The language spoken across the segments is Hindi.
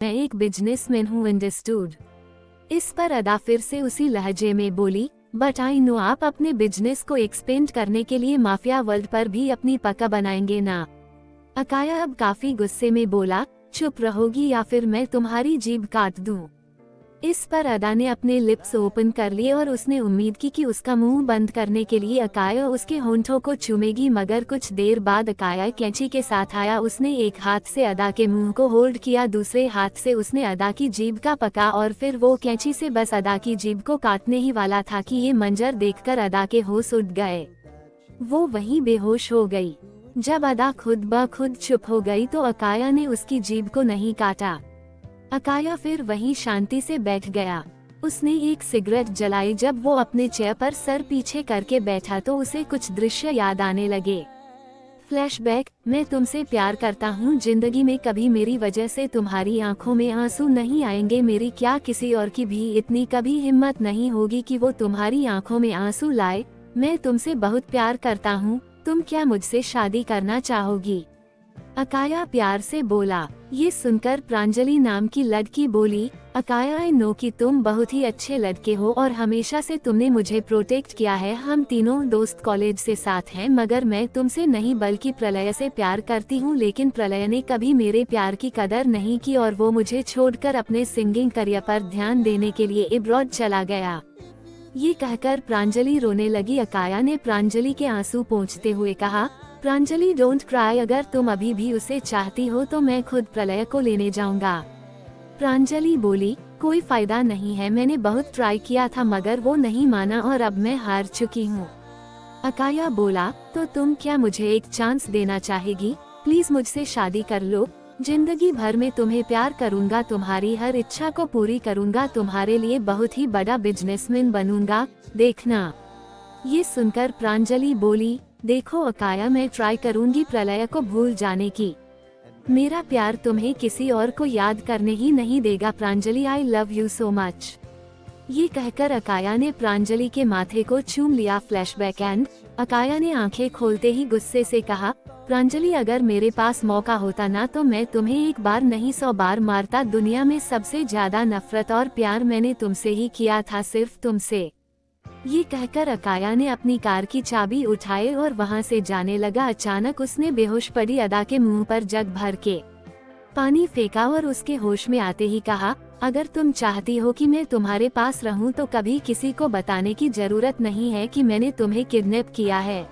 मैं एक बिजनेसमैन हूँ, अंडरस्टूड। इस पर अदा फिर से उसी लहजे में बोली, बट आई नो आप अपने बिजनेस को एक्सपेंड करने के लिए माफिया वर्ल्ड पर भी अपनी पक्का बनाएंगे ना। अकाया अब काफी गुस्से में बोला, चुप रहोगी या फिर मैं तुम्हारी जीभ काट दूं। इस पर अदा ने अपने लिप्स ओपन कर लिए और उसने उम्मीद की कि उसका मुंह बंद करने के लिए अकाया उसके होंठों को चूमेगी, मगर कुछ देर बाद अकाया कैंची के साथ आया। उसने एक हाथ से अदा के मुंह को होल्ड किया, दूसरे हाथ से उसने अदा की जीभ का पका और फिर वो कैंची से बस अदा की जीभ को काटने ही वाला था कि ये मंजर देखकर अदा के होश उड़ गए। वो वहीं बेहोश हो गई। जब अदा खुद ब खुद चुप हो गई तो अकाया ने उसकी जीभ को नहीं काटा। अकाया फिर वहीं शांति से बैठ गया। उसने एक सिगरेट जलाई। जब वो अपने चेयर पर सर पीछे करके बैठा तो उसे कुछ दृश्य याद आने लगे। फ्लैशबैक, मैं तुमसे प्यार करता हूँ, जिंदगी में कभी मेरी वजह से तुम्हारी आंखों में आंसू नहीं आएंगे। मेरी क्या किसी और की भी इतनी कभी हिम्मत नहीं होगी कि वो तुम्हारी आंखों में आंसू लाए। मैं तुमसे बहुत प्यार करता हूँ, तुम क्या मुझसे शादी करना चाहोगी? अकाया प्यार से बोला। ये सुनकर प्रांजलि नाम की लड़की बोली, अकाया आई नो कि तुम बहुत ही अच्छे लड़के हो और हमेशा से तुमने मुझे प्रोटेक्ट किया है। हम तीनों दोस्त कॉलेज से साथ हैं, मगर मैं तुमसे नहीं बल्कि प्रलय से प्यार करती हूँ। लेकिन प्रलय ने कभी मेरे प्यार की कदर नहीं की और वो मुझे छोड़कर अपने सिंगिंग करियर पर ध्यान देने के लिए अब्रॉड चला गया। ये कहकर प्रांजलि रोने लगी। अकाया ने प्रांजलि के आंसू पोंछते हुए कहा, प्रांजलि डोंट क्राई, अगर तुम अभी भी उसे चाहती हो तो मैं खुद प्रलय को लेने जाऊंगा। प्रांजलि बोली, कोई फायदा नहीं है, मैंने बहुत ट्राई किया था मगर वो नहीं माना और अब मैं हार चुकी हूँ। अकाया बोला, तो तुम क्या मुझे एक चांस देना चाहेगी? प्लीज मुझसे शादी कर लो। जिंदगी भर में तुम्हें प्यार करूंगा, तुम्हारी हर इच्छा को पूरी करूंगा, तुम्हारे लिए बहुत ही बड़ा बिजनेसमैन बनूंगा, देखना। ये सुनकर प्रांजलि बोली, देखो अकाया, मैं ट्राई करूंगी प्रलय को भूल जाने की। मेरा प्यार तुम्हें किसी और को याद करने ही नहीं देगा Pranjali, I love you so much. ये कहकर अकाया ने प्रांजलि के माथे को चूम लिया। फ्लैशबैक एंड अकाया ने आंखें खोलते ही गुस्से से कहा, प्रांजलि अगर मेरे पास मौका होता ना तो मैं तुम्हें एक बार नहीं 100 बार मारता। दुनिया में सबसे ज्यादा नफरत और प्यार मैंने तुमसे ही किया था, सिर्फ तुमसे। ये कहकर अकाया ने अपनी कार की चाबी उठाए और वहां से जाने लगा। अचानक उसने बेहोश पड़ी अदा के मुंह पर जग भर के पानी फेंका और उसके होश में आते ही कहा, अगर तुम चाहती हो कि मैं तुम्हारे पास रहूं तो कभी किसी को बताने की जरूरत नहीं है कि मैंने तुम्हें किडनैप किया है।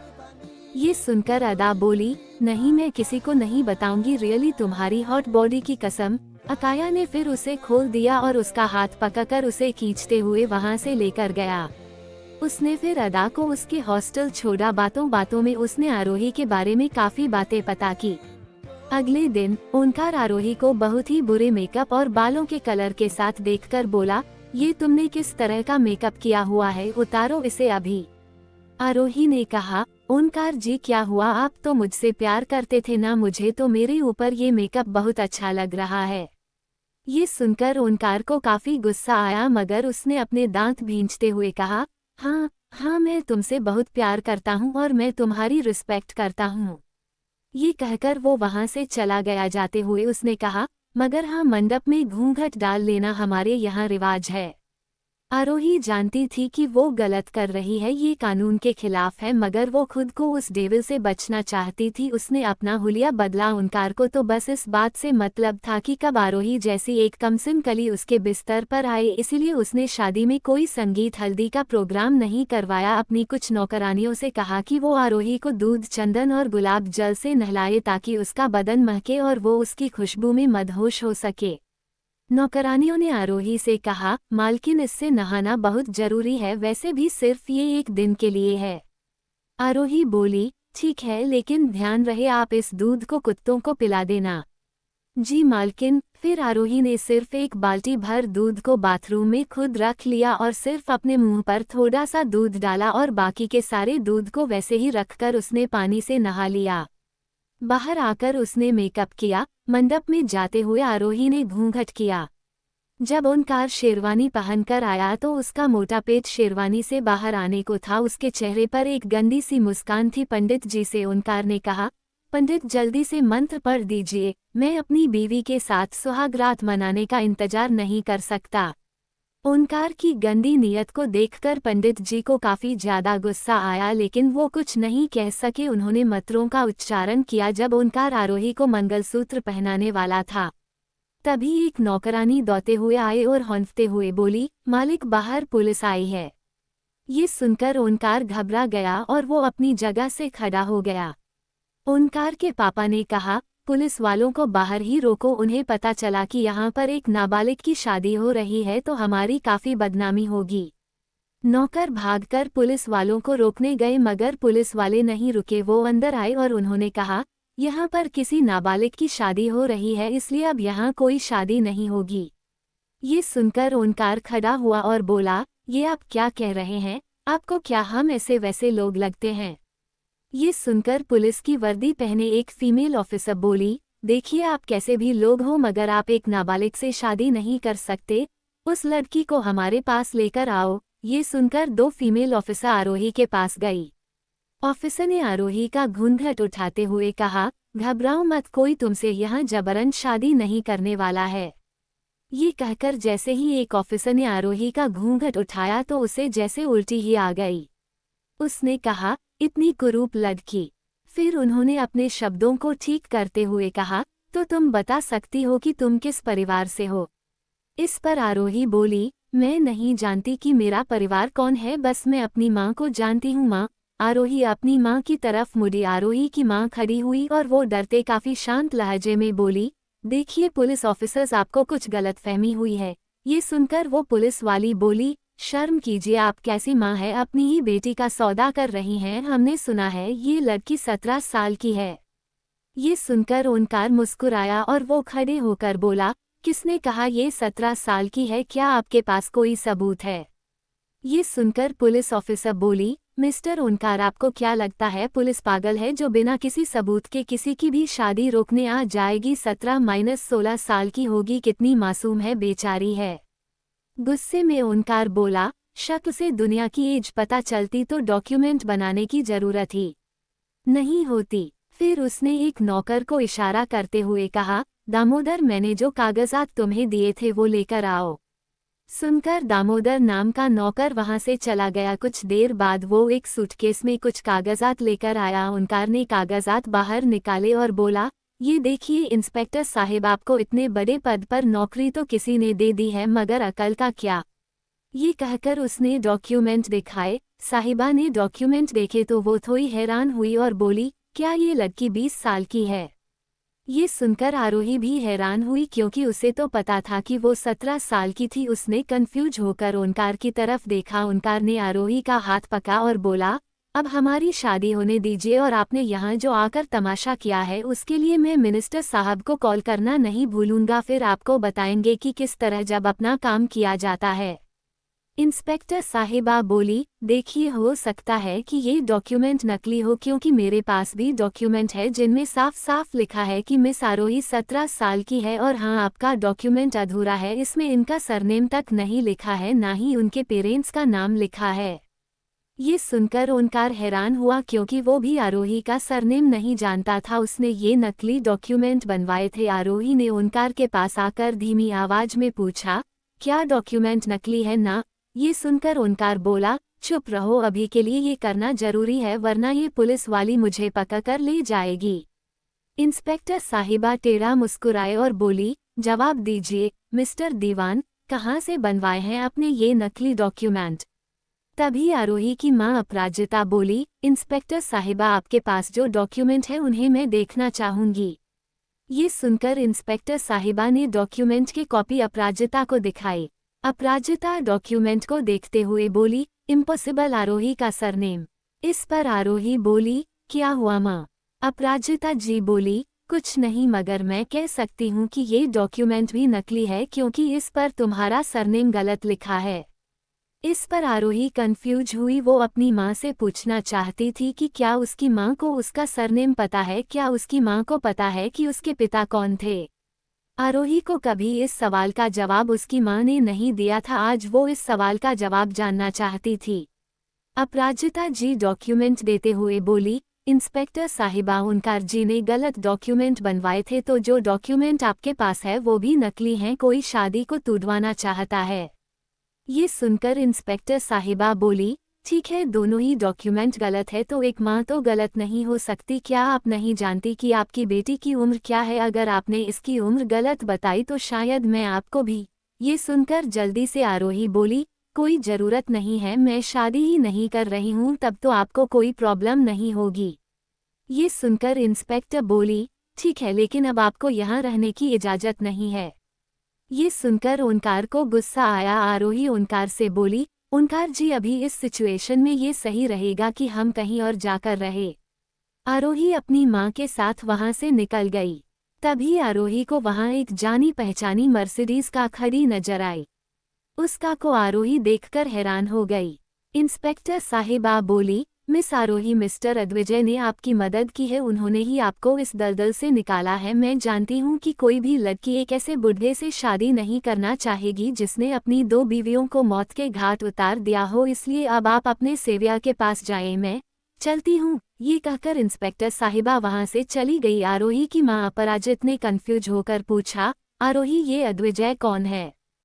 ये सुनकर अदा बोली, नहीं मैं किसी को नहीं बताऊंगी, रियली तुम्हारी हॉट बॉडी की कसम। अकाया ने फिर उसे खोल दिया और उसका हाथ पकड़कर उसे खींचते हुए वहां से लेकर गया। उसने फिर अदा को उसके हॉस्टल छोड़ा। बातों बातों में उसने आरोही के बारे में काफी बातें पता की। अगले दिन ओंकार आरोही को बहुत ही बुरे मेकअप और बालों के कलर के साथ देखकर बोला, ये तुमने किस तरह का मेकअप किया हुआ है, उतारो इसे अभी। आरोही ने कहा, ओंकार जी क्या हुआ, आप तो मुझसे प्यार करते थे ना, मुझे तो मेरे ऊपर ये मेकअप बहुत अच्छा लग रहा है। ये सुनकर ओंकार को काफी गुस्सा आया, मगर उसने अपने दांत भींचते हुए कहा, हाँ हाँ, मैं तुमसे बहुत प्यार करता हूँ और मैं तुम्हारी रिस्पेक्ट करता हूँ। ये कहकर वो वहां से चला गया। जाते हुए उसने कहा, मगर हाँ, मंडप में घूंघट डाल लेना हमारे यहाँ रिवाज है। आरोही जानती थी कि वो गलत कर रही है, ये कानून के खिलाफ है, मगर वो खुद को उस डेविल से बचना चाहती थी। उसने अपना हुलिया बदला। ओंकार को तो बस इस बात से मतलब था कि कब आरोही जैसी एक कमसिन कली उसके बिस्तर पर आए, इसीलिए उसने शादी में कोई संगीत हल्दी का प्रोग्राम नहीं करवाया। अपनी कुछ नौकरानियों से कहा कि वो आरोही को दूध, चंदन और गुलाब जल से नहलाए ताकि उसका बदन महके और वो उसकी खुशबू में मदहोश हो सके। नौकरानियों ने आरोही से कहा, मालकिन इससे नहाना बहुत जरूरी है, वैसे भी सिर्फ ये एक दिन के लिए है। आरोही बोली, ठीक है, लेकिन ध्यान रहे आप इस दूध को कुत्तों को पिला देना। जी मालकिन। फिर आरोही ने सिर्फ एक बाल्टी भर दूध को बाथरूम में खुद रख लिया और सिर्फ अपने मुंह पर थोड़ा सा दूध डाला और बाकी के सारे दूध को वैसे ही रखकर उसने पानी से नहा लिया। बाहर आकर उसने मेकअप किया। मंडप में जाते हुए आरोही ने घूंघट किया। जब ओंकार शेरवानी पहनकर आया तो उसका मोटा पेट शेरवानी से बाहर आने को था। उसके चेहरे पर एक गंदी सी मुस्कान थी। पंडित जी से ओंकार ने कहा, पंडित जल्दी से मंत्र पढ़ दीजिए, मैं अपनी बीवी के साथ सुहागरात मनाने का इंतजार नहीं कर सकता। ओंकार की गंदी नीयत को देखकर पंडित जी को काफी ज्यादा गुस्सा आया, लेकिन वो कुछ नहीं कह सके। उन्होंने मंत्रों का उच्चारण किया। जब ओंकार आरोही को मंगलसूत्र पहनाने वाला था, तभी एक नौकरानी दौड़ते हुए आए और हौंफते हुए बोली, मालिक बाहर पुलिस आई है। ये सुनकर ओंकार घबरा गया और वो अपनी जगह से खड़ा हो गया। ओंकार के पापा ने कहा, पुलिस वालों को बाहर ही रोको, उन्हें पता चला कि यहाँ पर एक नाबालिग की शादी हो रही है तो हमारी काफी बदनामी होगी। नौकर भागकर पुलिस वालों को रोकने गए, मगर पुलिस वाले नहीं रुके। वो अंदर आए और उन्होंने कहा, यहाँ पर किसी नाबालिग की शादी हो रही है, इसलिए अब यहाँ कोई शादी नहीं होगी। ये सुनकर ओंकार खड़ा हुआ और बोला, ये आप क्या कह रहे हैं? आपको क्या हम ऐसे वैसे लोग लगते हैं? ये सुनकर पुलिस की वर्दी पहने एक फीमेल ऑफिसर बोली, देखिए आप कैसे भी लोग हो, मगर आप एक नाबालिग से शादी नहीं कर सकते। उस लड़की को हमारे पास लेकर आओ। ये सुनकर दो फीमेल ऑफिसर आरोही के पास गई। ऑफिसर ने आरोही का घूंघट उठाते हुए कहा, घबराओ मत, कोई तुमसे यहाँ जबरन शादी नहीं करने वाला है। ये कहकर जैसे ही एक ऑफिसर ने आरोही का घूंघट उठाया तो उसे जैसे उल्टी ही आ गई। उसने कहा, इतनी कुरूप लड़की। फिर उन्होंने अपने शब्दों को ठीक करते हुए कहा, तो तुम बता सकती हो कि तुम किस परिवार से हो? इस पर आरोही बोली, मैं नहीं जानती कि मेरा परिवार कौन है, बस मैं अपनी माँ को जानती हूँ। माँ। आरोही अपनी माँ की तरफ मुड़ी। आरोही की माँ खड़ी हुई और वो डरते काफी शांत लहजे में बोली, देखिए पुलिस ऑफिसर्स, आपको कुछ गलतफहमी हुई है। ये सुनकर वो पुलिस वाली बोली, शर्म कीजिए, आप कैसी माँ है, अपनी ही बेटी का सौदा कर रही हैं। हमने सुना है ये लड़की 17 साल की है। ये सुनकर ओंकार मुस्कुराया और वो खड़े होकर बोला, किसने कहा ये 17 साल की है? क्या आपके पास कोई सबूत है? ये सुनकर पुलिस ऑफिसर बोली, मिस्टर ओंकार, आपको क्या लगता है पुलिस पागल है जो बिना किसी सबूत के किसी की भी शादी रोकने आ जाएगी? 17-16 साल की होगी, कितनी मासूम है, बेचारी है। गुस्से में ओंकार बोला, शक्ल से दुनिया की एज पता चलती तो डॉक्यूमेंट बनाने की जरूरत ही नहीं होती। फिर उसने एक नौकर को इशारा करते हुए कहा, दामोदर, मैंने जो कागजात तुम्हें दिए थे वो लेकर आओ। सुनकर दामोदर नाम का नौकर वहां से चला गया। कुछ देर बाद वो एक सूटकेस में कुछ कागजात लेकर आया। ओंकार ने कागजात बाहर निकाले और बोला, ये देखिए इंस्पेक्टर साहिब, आपको इतने बड़े पद पर नौकरी तो किसी ने दे दी है, मगर अकल का क्या? ये कहकर उसने डॉक्यूमेंट दिखाए। साहिबा ने डॉक्यूमेंट देखे तो वो थोड़ी हैरान हुई और बोली, क्या ये लड़की 20 साल की है? ये सुनकर आरोही भी हैरान हुई, क्योंकि उसे तो पता था कि वो 17 साल की थी। उसने कंफ्यूज होकर ओंकार की तरफ देखा। ओंकार ने आरोही का हाथ पकड़ा और बोला, अब हमारी शादी होने दीजिए, और आपने यहाँ जो आकर तमाशा किया है उसके लिए मैं मिनिस्टर साहब को कॉल करना नहीं भूलूंगा, फिर आपको बताएंगे कि किस तरह जब अपना काम किया जाता है। इंस्पेक्टर साहिबा बोली, देखिए हो सकता है कि ये डॉक्यूमेंट नकली हो, क्योंकि मेरे पास भी डॉक्यूमेंट है जिनमें साफ साफ लिखा है कि मिस आरोही 17 साल की है। और हाँ, आपका डॉक्यूमेंट अधूरा है, इसमें इनका सरनेम तक नहीं लिखा है, ना ही उनके पेरेंट्स का नाम लिखा है। ये सुनकर ओंकार हैरान हुआ, क्योंकि वो भी आरोही का सरनेम नहीं जानता था। उसने ये नकली डॉक्यूमेंट बनवाए थे। आरोही ने ओंकार के पास आकर धीमी आवाज में पूछा, क्या डॉक्यूमेंट नकली है ना? ये सुनकर ओंकार बोला, चुप रहो, अभी के लिए ये करना जरूरी है, वरना ये पुलिस वाली मुझे पकड़कर ले जाएगी। इंस्पेक्टर साहिबा टेढ़ा मुस्कुराए और बोली, जवाब दीजिए मिस्टर दीवान, कहाँ से बनवाए हैं आपने ये नकली डॉक्यूमेंट? तभी आरोही की मां अपराजिता बोली, इंस्पेक्टर साहिबा, आपके पास जो डॉक्यूमेंट है उन्हें मैं देखना चाहूंगी। ये सुनकर इंस्पेक्टर साहिबा ने डॉक्यूमेंट की कॉपी अपराजिता को दिखाई। अपराजिता डॉक्यूमेंट को देखते हुए बोली, इम्पॉसिबल, आरोही का सरनेम। इस पर आरोही बोली, क्या हुआ माँ? अपराजिता जी बोली, कुछ नहीं, मगर मैं कह सकती हूँ कि ये डॉक्यूमेंट भी नकली है, क्योंकि इस पर तुम्हारा सरनेम गलत लिखा है। इस पर आरोही कंफ्यूज हुई। वो अपनी माँ से पूछना चाहती थी कि क्या उसकी माँ को उसका सरनेम पता है, क्या उसकी माँ को पता है कि उसके पिता कौन थे। आरोही को कभी इस सवाल का जवाब उसकी माँ ने नहीं दिया था, आज वो इस सवाल का जवाब जानना चाहती थी। अपराजिता जी डॉक्यूमेंट देते हुए बोली, इंस्पेक्टर साहिबा, ओंकार जी ने गलत डॉक्यूमेंट बनवाए थे, तो जो डॉक्यूमेंट आपके पास है वो भी नकली हैं, कोई शादी को तुड़वाना चाहता है। ये सुनकर इंस्पेक्टर साहिबा बोली, ठीक है, दोनों ही डॉक्यूमेंट गलत है तो एक माँ तो गलत नहीं हो सकती। क्या आप नहीं जानती कि आपकी बेटी की उम्र क्या है? अगर आपने इसकी उम्र गलत बताई तो शायद मैं आपको भी। ये सुनकर जल्दी से आरोही बोली, कोई ज़रूरत नहीं है, मैं शादी ही नहीं कर रही हूँ, तब तो आपको कोई प्रॉब्लम नहीं होगी। ये सुनकर इंस्पेक्टर बोली, ठीक है, लेकिन अब आपको यहाँ रहने की इजाज़त नहीं है। ये सुनकर ओंकार को गुस्सा आया। आरोही ओंकार से बोली, ओंकार जी, अभी इस सिचुएशन में ये सही रहेगा कि हम कहीं और जाकर रहे। आरोही अपनी माँ के साथ वहाँ से निकल गई। तभी आरोही को वहाँ एक जानी पहचानी मर्सिडीज कार खड़ी नजर आई। उस कार को आरोही देखकर हैरान हो गई। इंस्पेक्टर साहिबा बोली, मिस आरोही, मिस्टर अद्विजय ने आपकी मदद की है, उन्होंने ही आपको इस दलदल से निकाला है। मैं जानती हूँ कि कोई भी लड़की एक ऐसे बुढ़े से शादी नहीं करना चाहेगी जिसने अपनी 2 बीवियों को मौत के घाट उतार दिया हो, इसलिए अब आप अपने सेविया के पास जाएं, मैं चलती हूँ। ये कहकर इंस्पेक्टर साहिबा वहाँ से चली गई। आरोही की माँ अपराजित ने कंफ्यूज होकर पूछा, आरोही, ये अद्विजय कौन है?